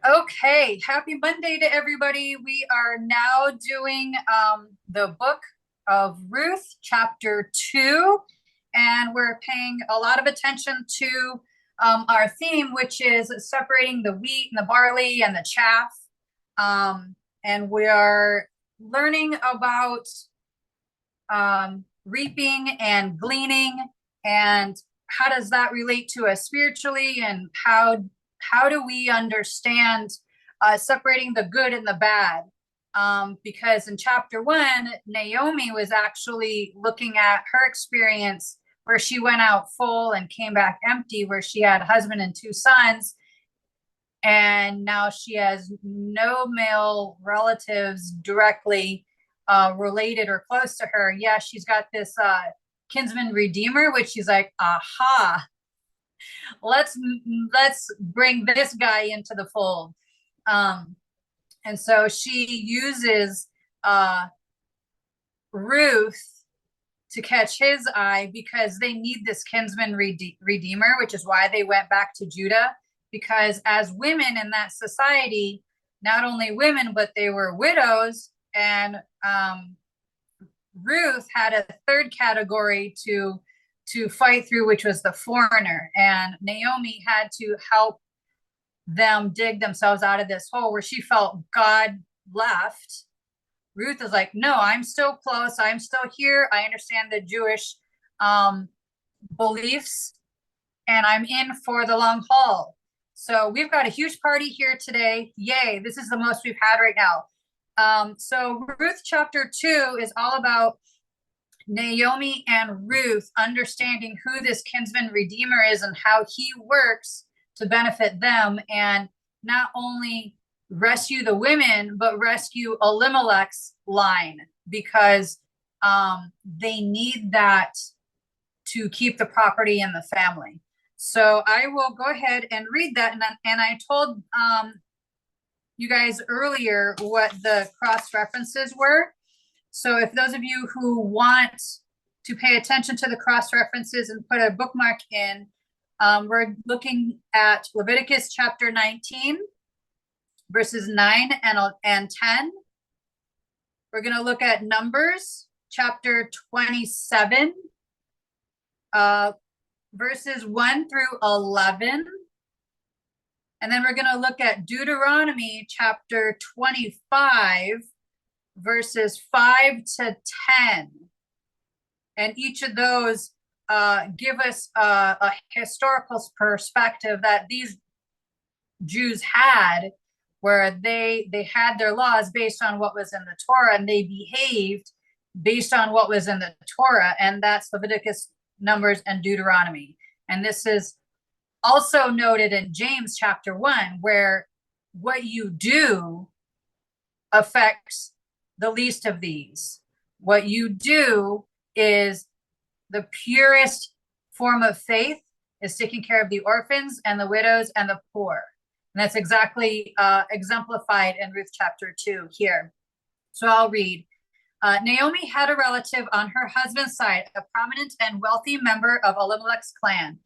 Okay, happy Monday to everybody. We are now doing the book of Ruth, chapter 2, and we're paying a lot of attention to our theme, which is separating the wheat and the barley and the chaff. And we are learning about reaping and gleaning, and how does that relate to us spiritually, and how do we understand separating the good and the bad? Because in chapter 1, Naomi was actually looking at her experience where she went out full and came back empty, where she had a husband and 2 sons, and now she has no male relatives directly related or close to her. Yeah, she's got this kinsman redeemer, which she's like, aha, let's bring this guy into the fold. And so she uses Ruth to catch his eye because they need this kinsman redeemer, which is why they went back to Judah. Because as women in that society, not only women, but they were widows, and Ruth had a third category to fight through, which was the foreigner. And Naomi had to help them dig themselves out of this hole where she felt God left. Ruth is like, no, I'm still close. I'm still here. I understand the Jewish beliefs, and I'm in for the long haul. So we've got a huge party here today. Yay, this is the most we've had right now. So Ruth chapter 2 is all about Naomi and Ruth understanding who this kinsman redeemer is and how he works to benefit them, and not only rescue the women, but rescue Elimelech's line, because they need that to keep the property in the family. So I will go ahead and read that. And I told you guys earlier what the cross references were. So if those of you who want to pay attention to the cross references and put a bookmark in, we're looking at Leviticus chapter 19, verses 9 and 10. We're going to look at Numbers chapter 27, verses 1 through 11. And then we're going to look at Deuteronomy chapter 25, verses 5 to 10. And each of those give us a historical perspective that these Jews had, where they had their laws based on what was in the Torah, and they behaved based on what was in the Torah, and that's Leviticus, Numbers, and Deuteronomy. And this is also noted in James chapter 1, where what you do affects the least of these. What you do is the purest form of faith, is taking care of the orphans and the widows and the poor. And that's exactly exemplified in Ruth chapter 2 here. So I'll read. Naomi had a relative on her husband's side, a prominent and wealthy member of Elimelech's clan,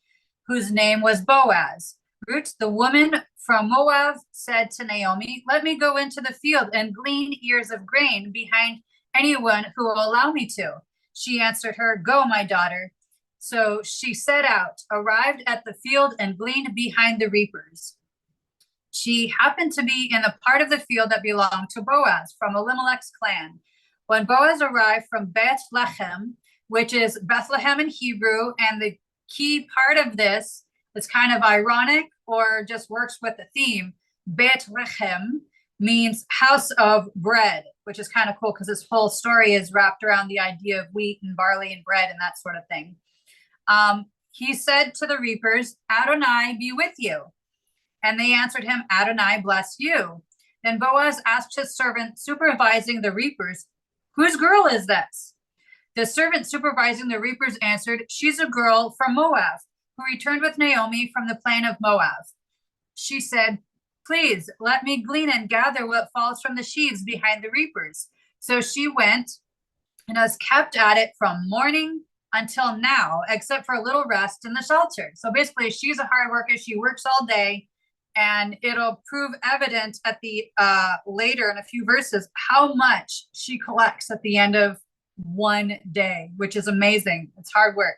whose name was Boaz. Ruth, the woman from Moab, said to Naomi, let me go into the field and glean ears of grain behind anyone who will allow me to. She answered her, go, my daughter. So she set out, arrived at the field, and gleaned behind the reapers. She happened to be in the part of the field that belonged to Boaz from Elimelech's clan. When Boaz arrived from Bethlehem, which is Bethlehem in Hebrew, and the key part of this is kind of ironic or just works with the theme, Bethlehem means house of bread, which is kind of cool because this whole story is wrapped around the idea of wheat and barley and bread and that sort of thing. He said to the reapers, Adonai be with you. And they answered him, Adonai bless you. Then Boaz asked his servant supervising the reapers, whose girl is this? The servant supervising the reapers answered, she's a girl from Moab, who returned with Naomi from the plain of Moab. She said, please let me glean and gather what falls from the sheaves behind the reapers. So she went and has kept at it from morning until now, except for a little rest in the shelter. So basically, she's a hard worker. She works all day, And it'll prove evident at the later in a few verses how much she collects at the end of one day, which is amazing. It's hard work.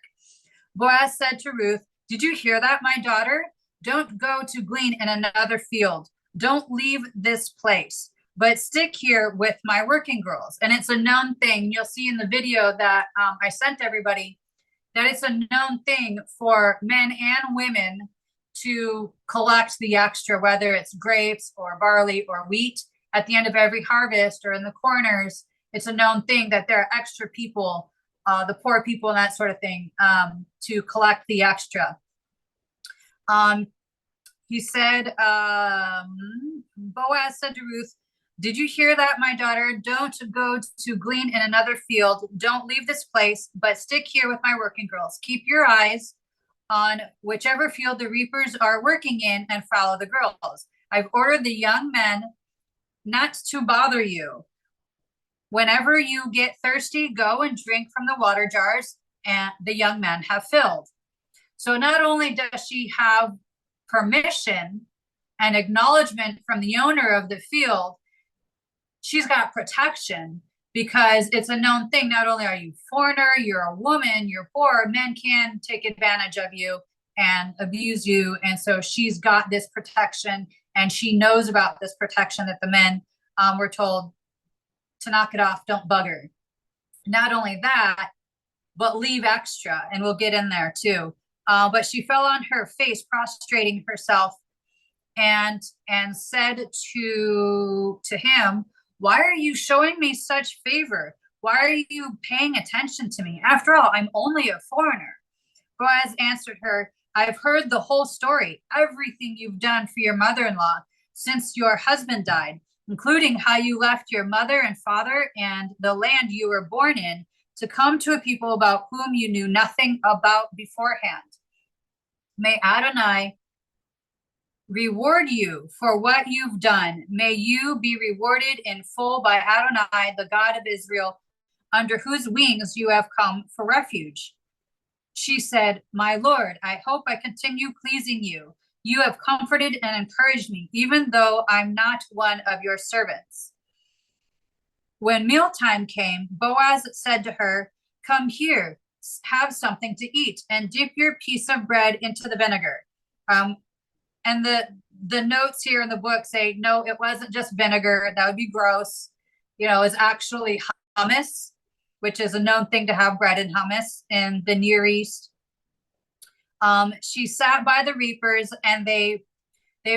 Boaz said to Ruth, "Did you hear that, my daughter? Don't go to glean in another field. Don't leave this place, but stick here with my working girls." And it's a known thing. You'll see in the video that I sent everybody that it's a known thing for men and women to collect the extra, whether it's grapes or barley or wheat at the end of every harvest or in the corners. It's a known thing that there are extra people, the poor people and that sort of thing, to collect the extra. He said, Boaz said to Ruth, "Did you hear that, my daughter? Don't go to glean in another field. Don't leave this place, but stick here with my working girls. Keep your eyes on whichever field the reapers are working in and follow the girls. I've ordered the young men not to bother you. Whenever you get thirsty, go and drink from the water jars and the young men have filled." So not only does she have permission and acknowledgement from the owner of the field, she's got protection, because it's a known thing. Not only are you a foreigner, you're a woman, you're poor, men can take advantage of you and abuse you. And so she's got this protection, and she knows about this protection that the men were told to knock it off, don't bug her. Not only that, but leave extra, and we'll get in there too. But she fell on her face, prostrating herself, and said to him, "Why are you showing me such favor? Why are you paying attention to me? After all, I'm only a foreigner." Boaz answered her, "I've heard the whole story, everything you've done for your mother-in-law since your husband died, including how you left your mother and father and the land you were born in to come to a people about whom you knew nothing about beforehand. May Adonai reward you for what you've done. May you be rewarded in full by Adonai, the God of Israel, under whose wings you have come for refuge." She said, "My Lord, I hope I continue pleasing you. You have comforted and encouraged me, even though I'm not one of your servants." When mealtime came, Boaz said to her, "Come here, have something to eat, and dip your piece of bread into the vinegar." And the notes here in the book say, no, it wasn't just vinegar. That would be gross. It's actually hummus, which is a known thing to have bread and hummus in the Near East. She sat by the reapers, and they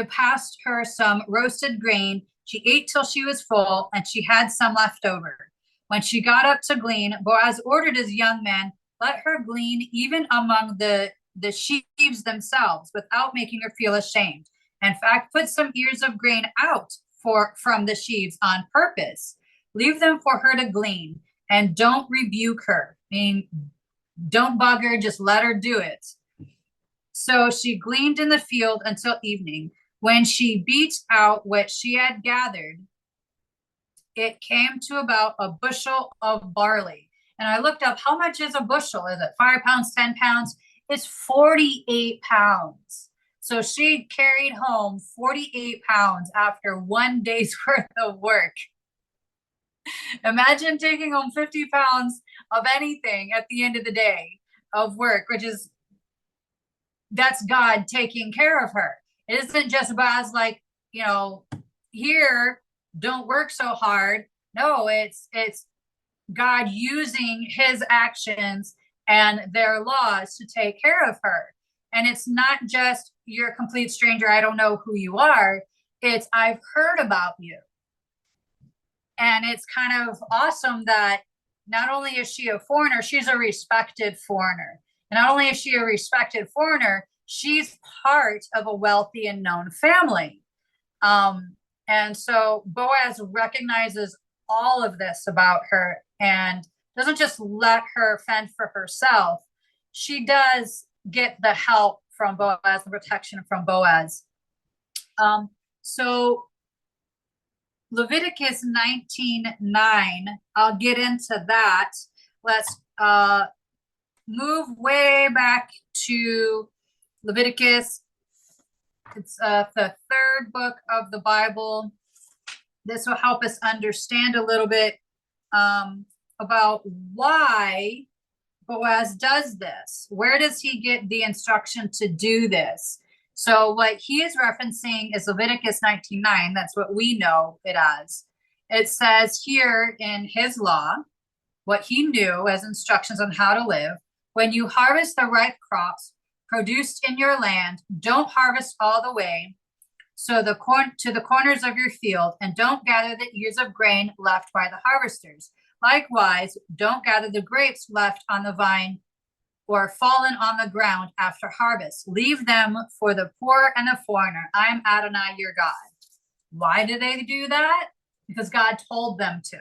passed her some roasted grain. She ate till she was full, and she had some left over. When she got up to glean, Boaz ordered his young men, "Let her glean even among the sheaves themselves without making her feel ashamed. In fact, put some ears of grain out from the sheaves on purpose. Leave them for her to glean, and don't rebuke her." I mean, don't bug her, just let her do it. So she gleaned in the field until evening. When she beat out what she had gathered, it came to about a bushel of barley. And I looked up, how much is a bushel? Is it 5 pounds, 10 pounds? It's 48 pounds. So she carried home 48 pounds after one day's worth of work. Imagine taking home 50 pounds of anything at the end of the day of work, that's God taking care of her. It isn't just Boaz like, here, don't work so hard. No, it's God using his actions and their laws to take care of her. And it's not just, you're a complete stranger, I don't know who you are. It's, I've heard about you. And it's kind of awesome that not only is she a foreigner, she's a respected foreigner. And not only is she a respected foreigner, she's part of a wealthy and known family. And so Boaz recognizes all of this about her and doesn't just let her fend for herself. She does get the help from Boaz, the protection from Boaz. So Leviticus 19:9, I'll get into that. Let's move way back to Leviticus It's the third book of the Bible. This will help us understand a little bit about why Boaz does this. Where does he get the instruction to do this? So what he is referencing is Leviticus 19:9. That's what we know it as. It says here in his law, what he knew as instructions on how to live. When you harvest the ripe crops produced in your land, don't harvest all the way to the corners of your field, and don't gather the ears of grain left by the harvesters. Likewise, don't gather the grapes left on the vine or fallen on the ground after harvest. Leave them for the poor and the foreigner. I'm Adonai, your God. Why do they do that? Because God told them to.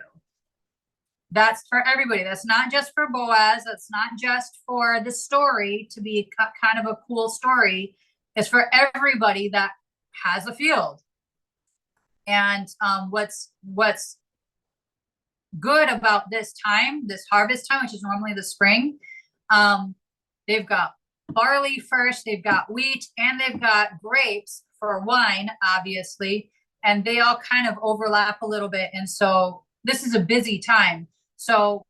That's for everybody. That's not just for Boaz. That's not just for the story to be kind of a cool story. It's for everybody that has a field. And what's good about this time, this harvest time, which is normally the spring, they've got barley first, they've got wheat, and they've got grapes for wine, obviously, and they all kind of overlap a little bit. And so this is a busy time. So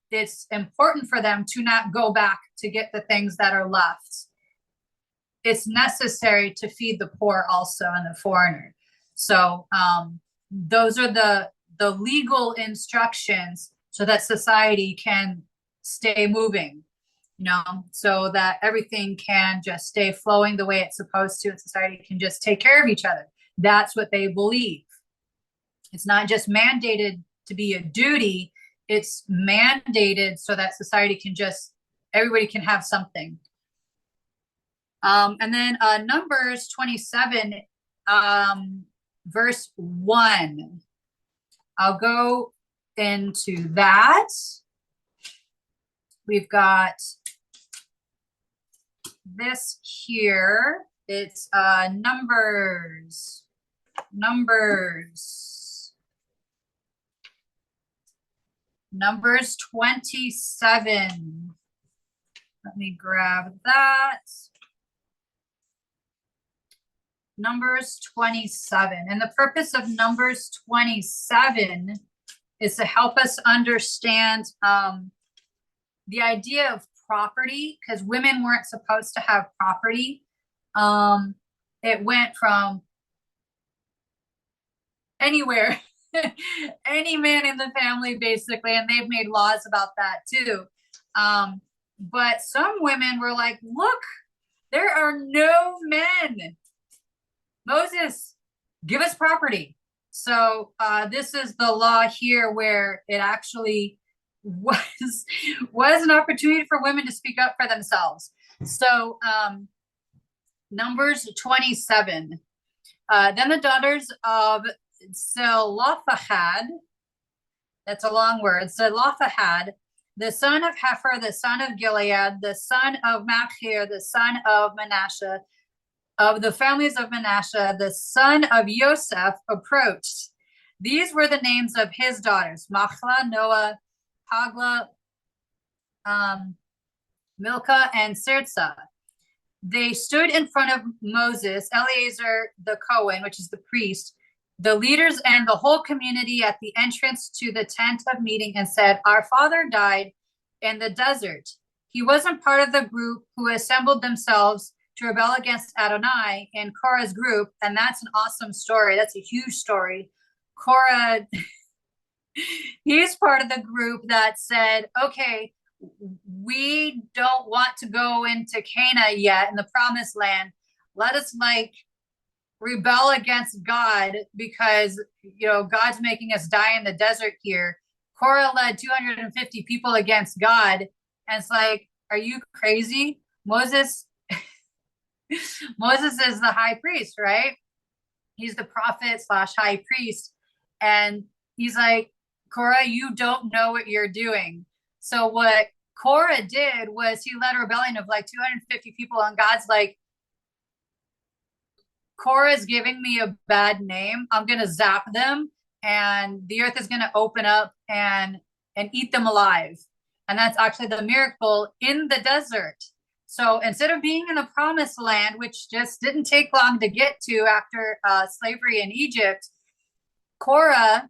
it's important for them to not go back to get the things that are left. It's necessary to feed the poor also and the foreigner. So those are the legal instructions so that society can stay moving, so that everything can just stay flowing the way it's supposed to, and society can just take care of each other. That's what they believe. It's not just mandated to be a duty. It's mandated so that society can everybody can have something. And then Numbers 27, verse 1. I'll go into that. We've got this here. It's Numbers 27. Let me grab that. Numbers 27. And the purpose of Numbers 27 is to help us understand the idea of property, because women weren't supposed to have property. It went from anywhere, any man in the family, basically, and they've made laws about that too. But some women were like, look, there are no men. Moses, give us property. So this is the law here where it actually was an opportunity for women to speak up for themselves. So Numbers 27. Then the daughters of Zelophehad, that's a long word, Zelophehad, the son of Heifer, the son of Gilead, the son of Machir, the son of Manasseh, of the families of Manasseh, the son of Joseph, approached. These were the names of his daughters: Machlah, Noah, Hagla, Milcah, and Tirzah. They stood in front of Moses, Eleazar the Cohen, which is the priest, the leaders, and the whole community at the entrance to the tent of meeting, and said, our father died in the desert. He wasn't part of the group who assembled themselves to rebel against Adonai in Korah's group. And that's an awesome story. That's a huge story. Korah, he's part of the group that said, okay, we don't want to go into Canaan yet, in the promised land. Let us rebel against God because, God's making us die in the desert here. Korah led 250 people against God. And it's like, are you crazy? Moses is the high priest, right? He's the prophet / high priest. And he's like, Korah, you don't know what you're doing. So what Korah did was he led a rebellion of 250 people, and God's like, Korah's giving me a bad name. I'm going to zap them, and the earth is going to open up and eat them alive. And that's actually the miracle in the desert. So instead of being in the promised land, which just didn't take long to get to after slavery in Egypt, Korah,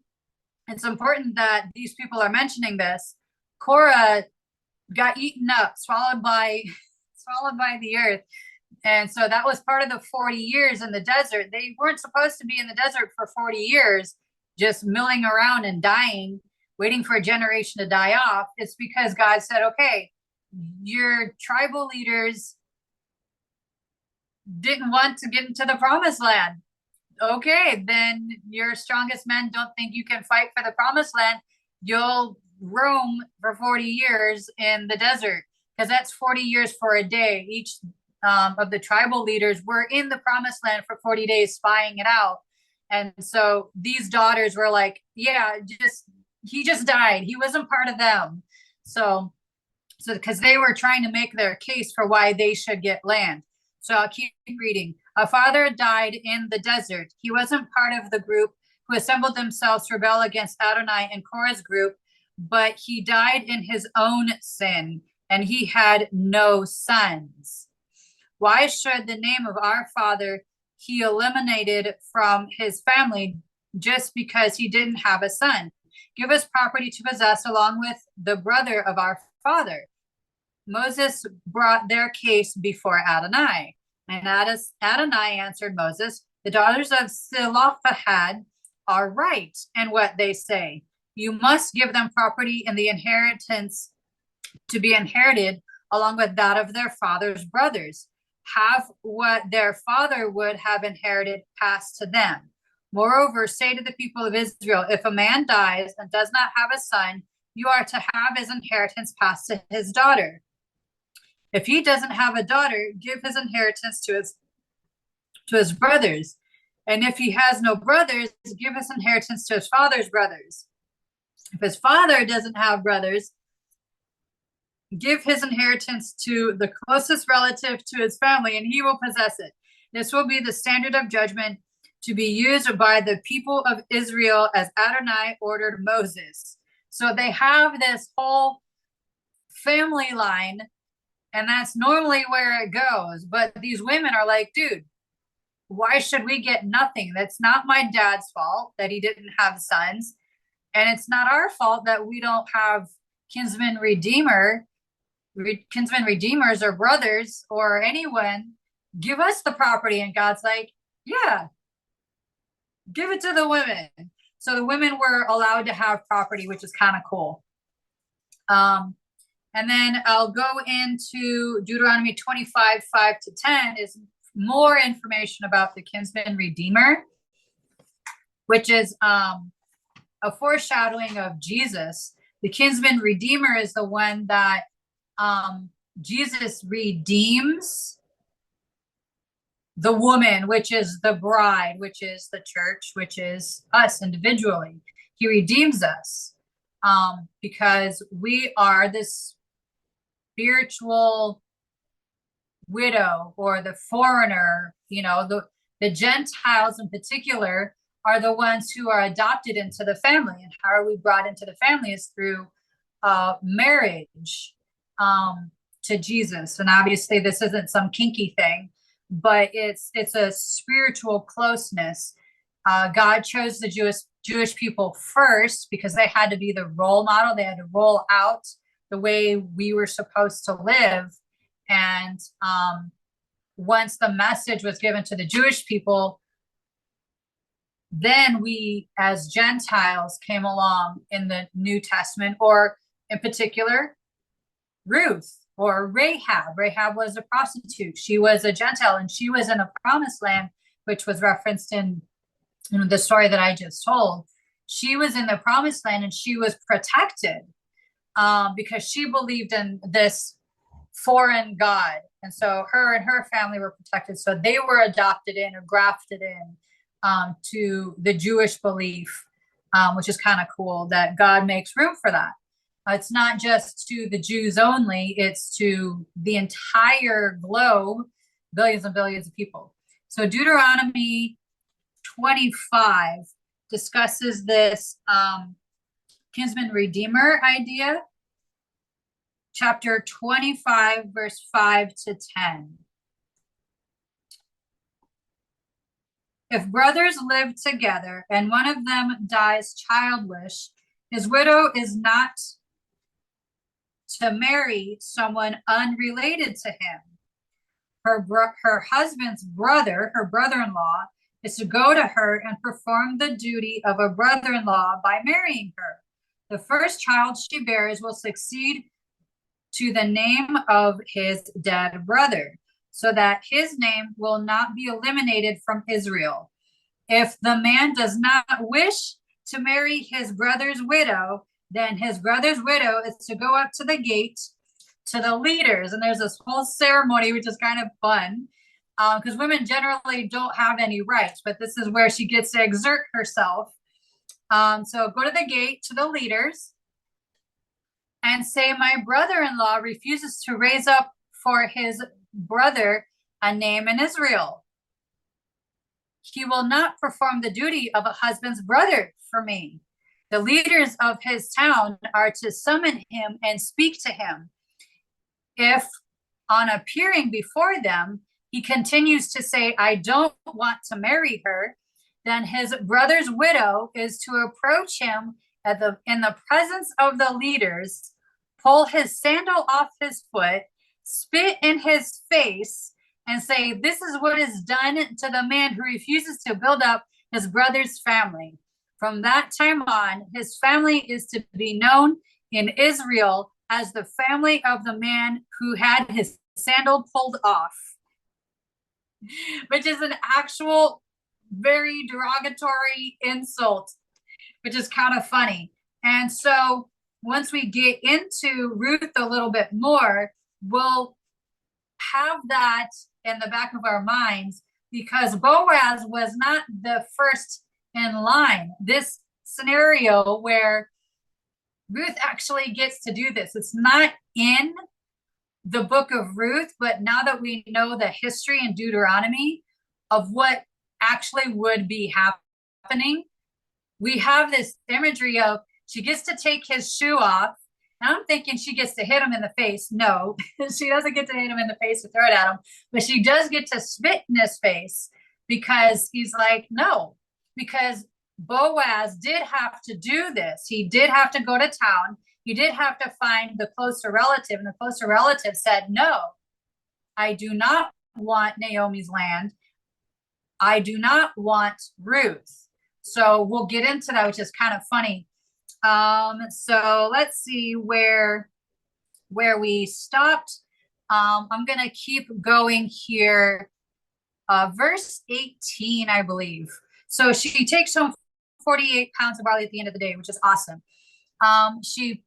it's important that these people are mentioning this. Korah got eaten up, swallowed by the earth. And so that was part of the 40 years in the desert. They weren't supposed to be in the desert for 40 years, just milling around and dying, waiting for a generation to die off. It's because God said, okay, your tribal leaders didn't want to get into the promised land. Okay, then your strongest men don't think you can fight for the promised land. You'll roam for 40 years in the desert, because that's 40 years for a day. Each of the tribal leaders were in the promised land for 40 days spying it out. And so these daughters were like, yeah, he just died. He wasn't part of them. So because they were trying to make their case for why they should get land. So I'll keep reading. A father died in the desert. He wasn't part of the group who assembled themselves to rebel against Adonai and Korah's group, but he died in his own sin, and he had no sons. Why should the name of our father he eliminated from his family just because he didn't have a son? Give us property to possess along with the brother of our father. Moses brought their case before Adonai. And Adonai answered Moses, the daughters of Zelophehad are right in what they say. You must give them property in the inheritance to be inherited along with that of their father's brothers. Have what their father would have inherited passed to them. Moreover, say to the people of Israel, if a man dies and does not have a son, you are to have his inheritance passed to his daughter. If he doesn't have a daughter, give his inheritance to his brothers. And if he has no brothers, give his inheritance to his father's brothers. If his father doesn't have brothers, give his inheritance to the closest relative to his family, and he will possess it. This will be the standard of judgment to be used by the people of Israel as Adonai ordered Moses. So they have this whole family line, and that's normally where it goes. But these women are like, dude, why should we get nothing? That's not my dad's fault that he didn't have sons. And it's not our fault that we don't have kinsman redeemers or brothers or anyone. Give us the property. And God's like, yeah, give it to the women. So the women were allowed to have property, which is kind of cool. And then I'll go into Deuteronomy 25, 5-10 is more information about the kinsman redeemer, which is a foreshadowing of Jesus. The kinsman redeemer is the one that Jesus redeems the woman, which is the bride, which is the church, which is us individually. He redeems us because we are this spiritual widow or the foreigner. You know, the Gentiles in particular are the ones who are adopted into the family. And how are we brought into the family is through marriage to Jesus. And obviously this isn't some kinky thing, but it's a spiritual closeness. God chose the Jewish people first because they had to be the role model. They had to roll out the way we were supposed to live. And once the message was given to the Jewish people, then we as Gentiles came along in the New Testament, or in particular, Ruth or Rahab. Rahab was a prostitute. She was a Gentile, and she was in a promised land, which was referenced in the story that I just told. She was in the promised land, and she was protected because she believed in this foreign God. And so her and her family were protected. So they were adopted in or grafted in to the Jewish belief, which is kind of cool that God makes room for that. It's not just to the Jews only, it's to the entire globe, billions and billions of people. So Deuteronomy 25 discusses this kinsman redeemer idea. chapter 25, verse 5 to 10. If brothers live together and one of them dies childless, his widow is not to marry someone unrelated to him. Her husband's brother, her brother-in-law, is to go to her and perform the duty of a brother-in-law by marrying her. The first child she bears will succeed to the name of his dead brother, so that his name will not be eliminated from Israel. If the man does not wish to marry his brother's widow, then his brother's widow is to go up to the gate to the leaders. And there's this whole ceremony, which is kind of fun, because women generally don't have any rights, but this is where she gets to exert herself. So go to the gate to the leaders and say, my brother-in-law refuses to raise up for his brother a name in Israel. He will not perform the duty of a husband's brother for me. The leaders of his town are to summon him and speak to him. If on appearing before them, he continues to say, I don't want to marry her, then his brother's widow is to approach him in the presence of the leaders, pull his sandal off his foot, spit in his face, and say, this is what is done to the man who refuses to build up his brother's family. From that time on, his family is to be known in Israel as the family of the man who had his sandal pulled off, which is an actual very derogatory insult, which is kind of funny. And so once we get into Ruth a little bit more, we'll have that in the back of our minds, because Boaz was not the first in line. This scenario where Ruth actually gets to do this, it's not in the book of Ruth, but now that we know the history in Deuteronomy of what actually would be happening, we have this imagery of she gets to take his shoe off. And I'm thinking she gets to hit him in the face. No, she doesn't get to hit him in the face or throw it at him, but she does get to spit in his face, because he's like, no, because Boaz did have to do this. He did have to go to town. He did have to find the closer relative, and the closer relative said, no, I do not want Naomi's land. I do not want Ruth. So we'll get into that, which is kind of funny. So let's see where we stopped. I'm going to keep going here. Verse 18, I believe. So she takes home 48 pounds of barley at the end of the day, which is awesome. She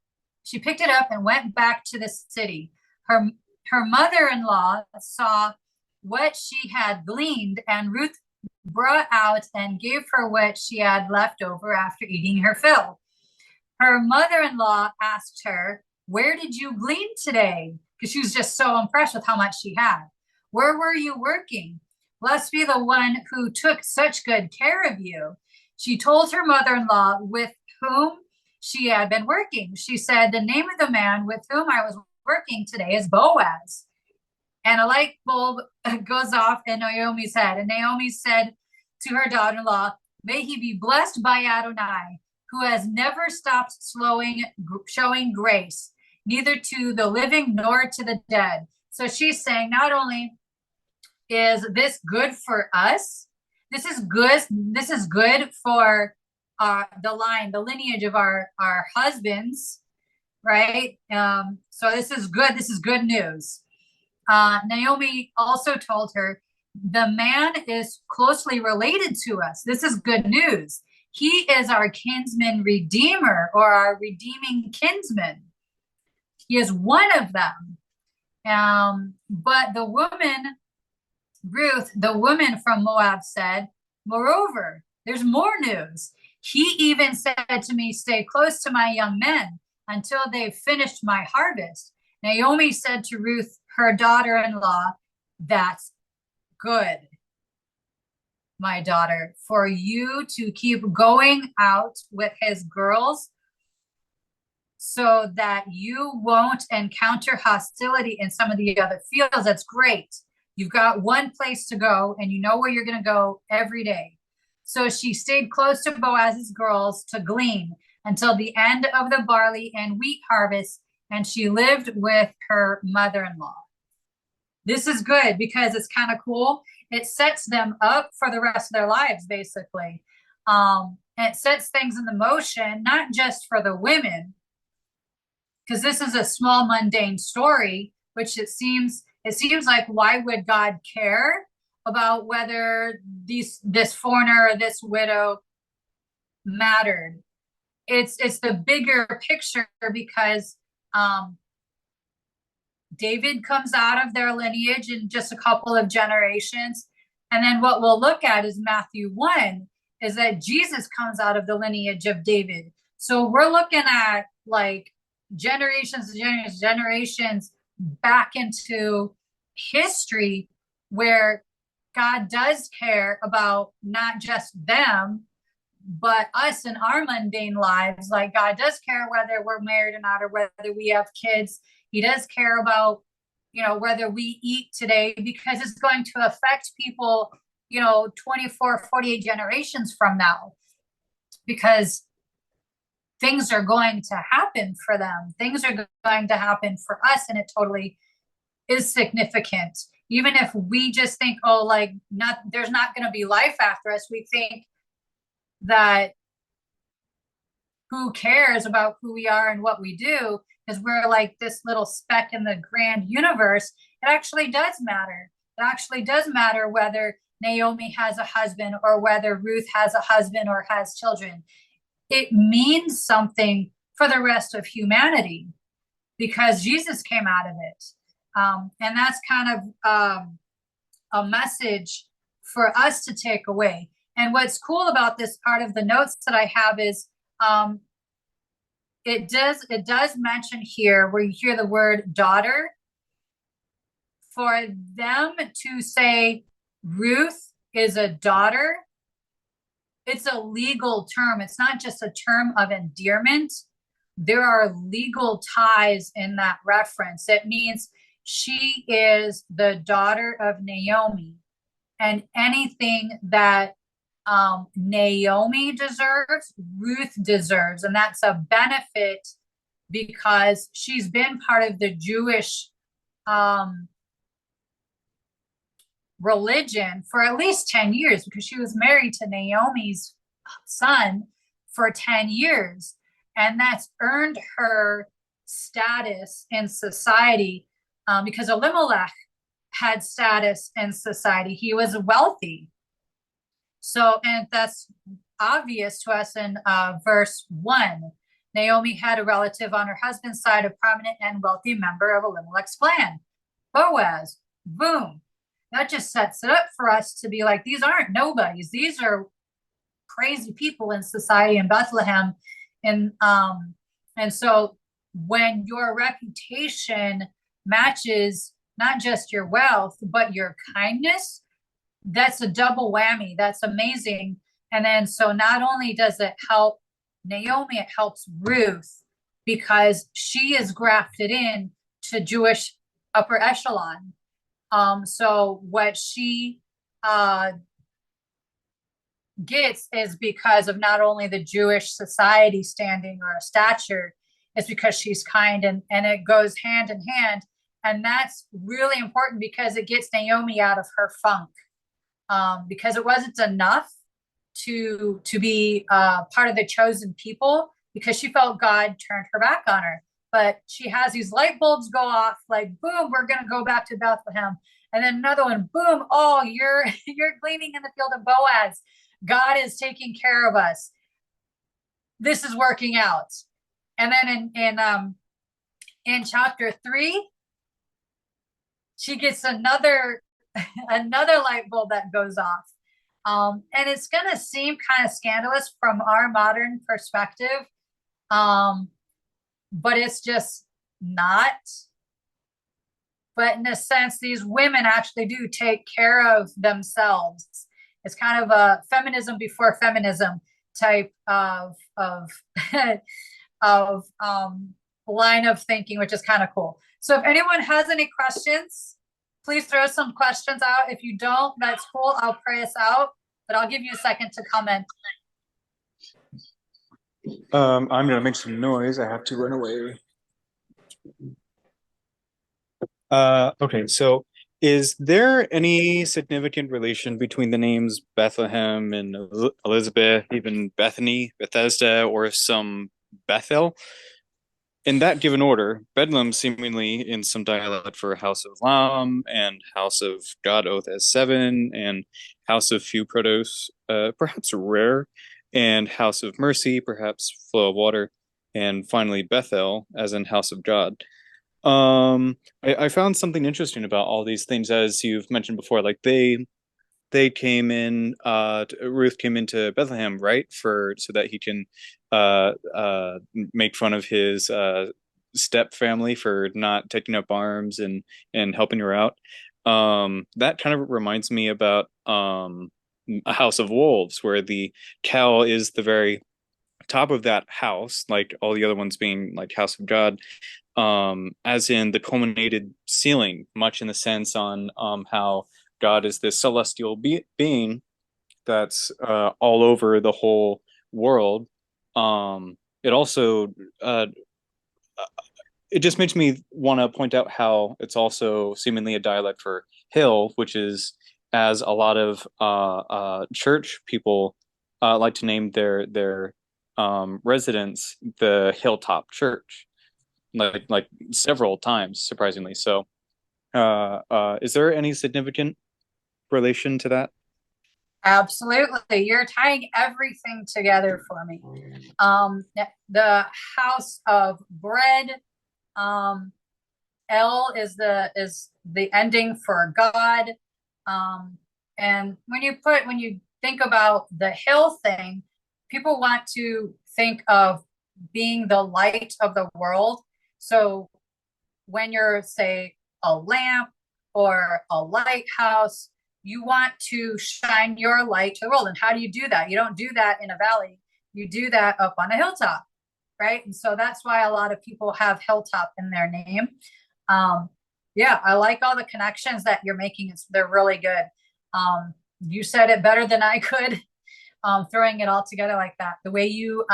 picked it up and went back to the city. Her mother-in-law saw what she had gleaned, and Ruth brought out and gave her what she had left over after eating her fill. Her mother-in-law asked her, where did you glean today? Because she was just so impressed with how much she had. Where were you working? Blessed be the one who took such good care of you. She told her mother-in-law with whom she had been working. She said, the name of the man with whom I was working today is Boaz. And a light bulb goes off in Naomi's head. And Naomi said to her daughter-in-law, may he be blessed by Adonai, who has never stopped showing grace, neither to the living nor to the dead. So she's saying, not only is this good for us, this is good for the lineage of our husbands, right? So this is good news. Naomi also told her, the man is closely related to us. This is good news. He is our kinsman redeemer, or our redeeming kinsman. He is one of them. But the woman, Ruth, the woman from Moab, said, moreover, there's more news. He even said to me, stay close to my young men until they've finished my harvest. Naomi said to Ruth, her daughter-in-law, that's good, my daughter, for you to keep going out with his girls so that you won't encounter hostility in some of the other fields. That's great. You've got one place to go and you know where you're going to go every day. So she stayed close to Boaz's girls to glean until the end of the barley and wheat harvest, and she lived with her mother-in-law. This is good because it's kind of cool. It sets them up for the rest of their lives, basically. It sets things in the motion, not just for the women, because this is a small, mundane story, which it seems like, why would God care about whether this foreigner or this widow mattered? It's the bigger picture, because David comes out of their lineage in just a couple of generations. And then what we'll look at is Matthew 1, is that Jesus comes out of the lineage of David. So we're looking at like generations and generations back into history, where God does care about not just them, but us in our mundane lives. Like, God does care whether we're married or not, or whether we have kids. He does care about, whether we eat today, because it's going to affect people, 24, 48 generations from now, because things are going to happen for them. Things are going to happen for us. And it totally is significant. Even if we just think, there's not going to be life after us, we think that who cares about who we are and what we do, because we're like this little speck in the grand universe. It actually does matter. It actually does matter whether Naomi has a husband, or whether Ruth has a husband or has children. It means something for the rest of humanity, because Jesus came out of it. And that's kind of a message for us to take away. And what's cool about this part of the notes that I have is it does mention here, where you hear the word daughter, for them to say Ruth is a daughter. It's a legal term. It's not just a term of endearment. There are legal ties in that reference. It means she is the daughter of Naomi, and anything that Naomi deserves, Ruth deserves. And that's a benefit, because she's been part of the Jewish religion for at least 10 years, because she was married to Naomi's son for 10 years. And that's earned her status in society, because Elimelech had status in society. He was wealthy. So, and that's obvious to us in verse 1. Naomi had a relative on her husband's side, a prominent and wealthy member of Elimelech's clan, Boaz. Boom. That just sets it up for us to be like, these aren't nobodies. These are crazy people in society in Bethlehem. And so when your reputation matches not just your wealth, but your kindness, that's a double whammy. That's amazing. And then, so not only does it help Naomi, it helps Ruth, because she is grafted in to Jewish upper echelon. So what she gets is because of not only the Jewish society standing or stature, it's because she's kind, and it goes hand in hand. And that's really important, because it gets Naomi out of her funk, because it wasn't enough to be part of the chosen people, because she felt God turned her back on her. But she has these light bulbs go off, like, boom, we're going to go back to Bethlehem. And then another one, boom, oh, you're gleaning in the field of Boaz. God is taking care of us. This is working out. And then in chapter 3, she gets another light bulb that goes off. And it's going to seem kind of scandalous from our modern perspective. But it's just not. But in a sense, these women actually do take care of themselves. It's kind of a feminism before feminism type of line of thinking, which is kind of cool. So if anyone has any questions, please throw some questions out. If you don't, that's cool. I'll pray us out, but I'll give you a second to comment. I'm gonna make some noise. I have to run away. Okay, so is there any significant relation between the names Bethlehem and Elizabeth, even Bethany, Bethesda, or some Bethel? In that given order, Bedlam seemingly in some dialect for House of Lam and House of God Oath as Seven and House of Few Produce, perhaps rare, and House of Mercy, perhaps Flow of Water, and finally Bethel as in House of God. I found something interesting about all these things as you've mentioned before, like they came in Ruth came into Bethlehem, right? For so that he can make fun of his step family for not taking up arms and helping her out. That kind of reminds me about a House of Wolves, where the cow is the very top of that house, like all the other ones being like House of God, as in the culminated ceiling, much in the sense on how God is this celestial being that's all over the whole world. It also it just makes me want to point out how it's also seemingly a dialect for hill, which is as a lot of church people like to name their residence the Hilltop Church, like several times, surprisingly. So, is there any significant relation to that? Absolutely. You're tying everything together for me. The house of bread, L is the ending for God. And when you think about the hill thing, people want to think of being the light of the world. So when you're, say, a lamp or a lighthouse, you want to shine your light to the world. And how do you do that? You don't do that in a valley. You do that up on a hilltop, right? And so that's why a lot of people have hilltop in their name. Yeah, I like all the connections that you're making. They're really good. You said it better than I could, throwing it all together like that. The way you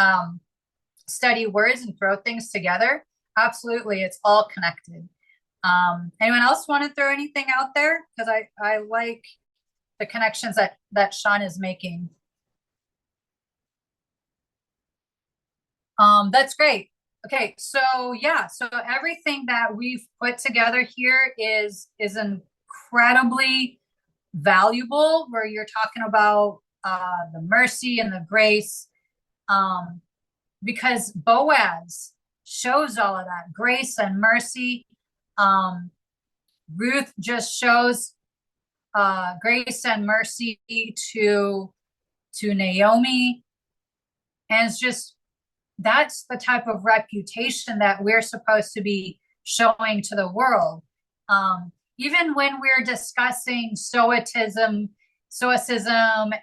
study words and throw things together, absolutely, it's all connected. Anyone else want to throw anything out there? Because I like the connections that Sean is making. That's great. Okay, so yeah, so everything that we've put together here is incredibly valuable, where you're talking about the mercy and the grace, because Boaz shows all of that grace and mercy. Ruth just shows grace and mercy to Naomi, and it's just, that's the type of reputation that we're supposed to be showing to the world. Even when we're discussing stoicism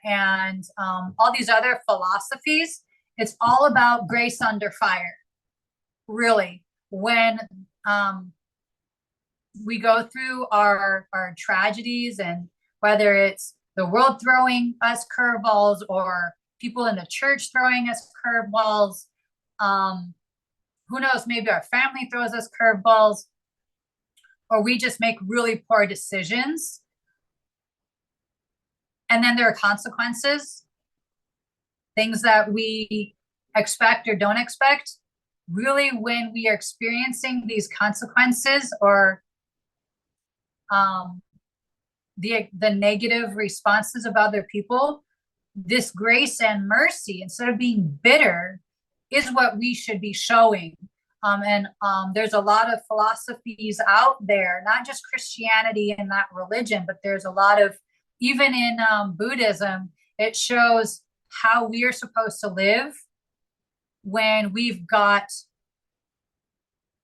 and all these other philosophies, it's all about grace under fire. Really, when we go through our tragedies, and whether it's the world throwing us curveballs or people in the church throwing us curveballs, who knows, maybe our family throws us curveballs, or we just make really poor decisions, and then there are consequences, things that we expect or don't expect. Really, when we are experiencing these consequences or the negative responses of other people, this grace and mercy, instead of being bitter, is what we should be showing. And there's a lot of philosophies out there, not just Christianity and that religion, but there's a lot of, even in Buddhism, it shows how we are supposed to live when we've got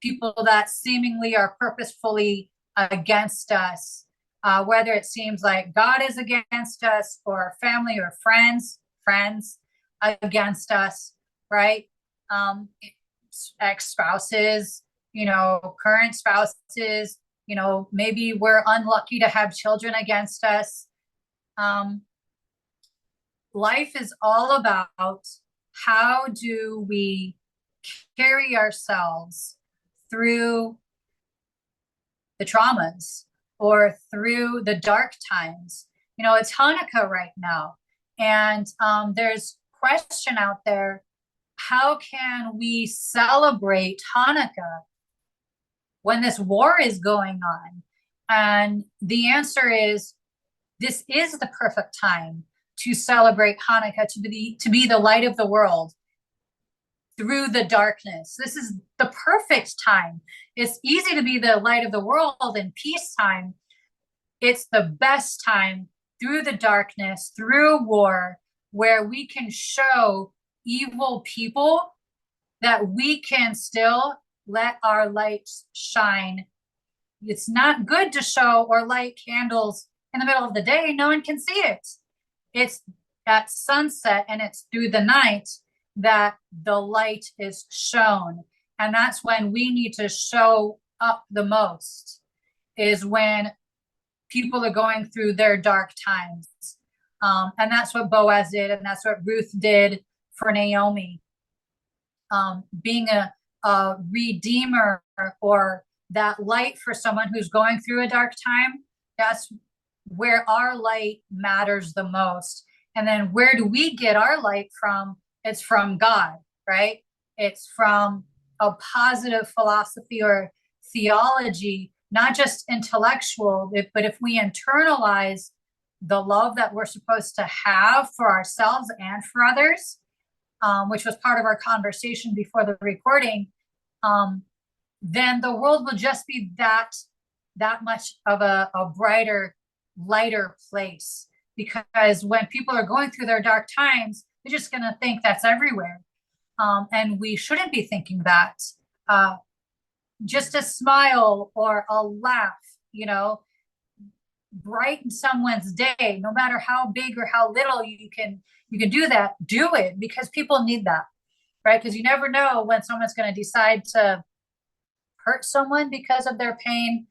people that seemingly are purposefully against us, whether it seems like God is against us or family or friends against us, right? ex-spouses, current spouses, maybe we're unlucky to have children against us. Life is all about how do we carry ourselves through the traumas or through the dark times. It's Hanukkah right now, and there's question out there: how can we celebrate Hanukkah when this war is going on? And the answer is, this is the perfect time to celebrate Hanukkah, to be the light of the world through the darkness. This is the perfect time. It's easy to be the light of the world in peacetime. It's the best time through the darkness, through war, where we can show evil people that we can still let our lights shine. It's not good to show or light candles in the middle of the day. No one can see it. It's at sunset and it's through the night that the light is shown. And that's when we need to show up the most, is when people are going through their dark times. And that's what Boaz did, and that's what Ruth did for Naomi. Being a redeemer or that light for someone who's going through a dark time, that's where our light matters the most. And then where do we get our light from? It's from God, right? It's from a positive philosophy or theology, not just intellectual, but if we internalize the love that we're supposed to have for ourselves and for others, which was part of our conversation before the recording, then the world will just be that much of a brighter, lighter place. Because when people are going through their dark times, they're just going to think that's everywhere. And we shouldn't be thinking that. Just a smile or a laugh, brighten someone's day, no matter how big or how little you can do that. Do it, because people need that, right? Because you never know when someone's going to decide to hurt someone because of their pain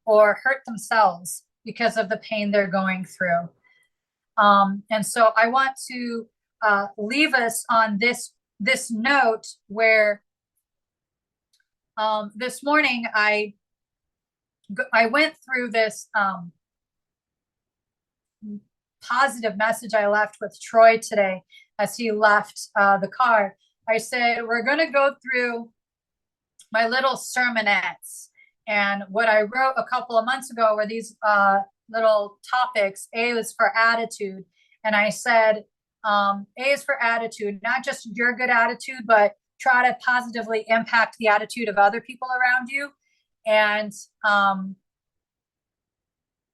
or hurt themselves because of the pain they're going through. And so I want to leave us on this note where this morning I went through this positive message I left with Troy today as he left the car. I said, we're going to go through my little sermonettes. And what I wrote a couple of months ago were these little topics. A was for attitude. And I said, A is for attitude, not just your good attitude, but try to positively impact the attitude of other people around you. And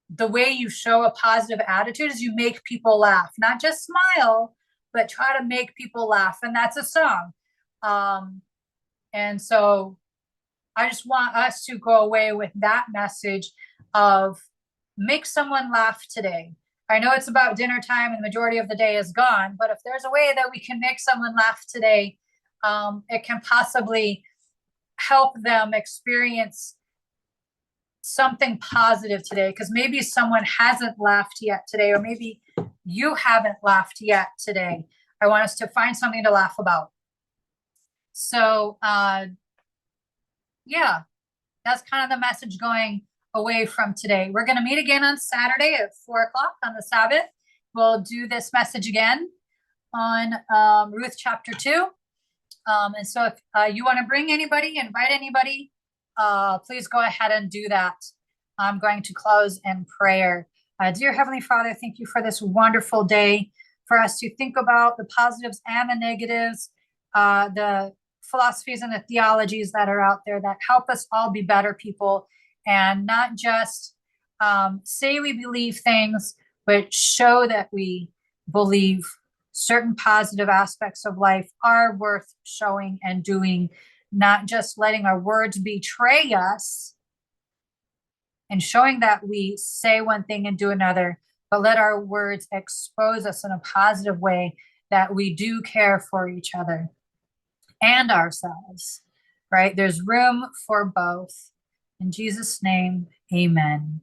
the way you show a positive attitude is you make people laugh, not just smile, but try to make people laugh. And that's a song. And so I just want us to go away with that message of make someone laugh today. I know it's about dinner time and the majority of the day is gone, but if there's a way that we can make someone laugh today, it can possibly help them experience something positive today, because maybe someone hasn't laughed yet today, or maybe you haven't laughed yet today. I want us to find something to laugh about. So, yeah, that's kind of the message going away from today. We're going to meet again on Saturday at 4:00 on the Sabbath. We'll do this message again on Ruth chapter 2. And so if you want to bring anybody, invite anybody, please go ahead and do that. I'm going to close in prayer. Dear Heavenly Father, thank you for this wonderful day, for us to think about the positives and the negatives, the philosophies and the theologies that are out there that help us all be better people, and not just say we believe things, but show that we believe certain positive aspects of life are worth showing and doing, not just letting our words betray us and showing that we say one thing and do another, but let our words expose us in a positive way that we do care for each other and ourselves. right? There's room for both. In Jesus' name, amen.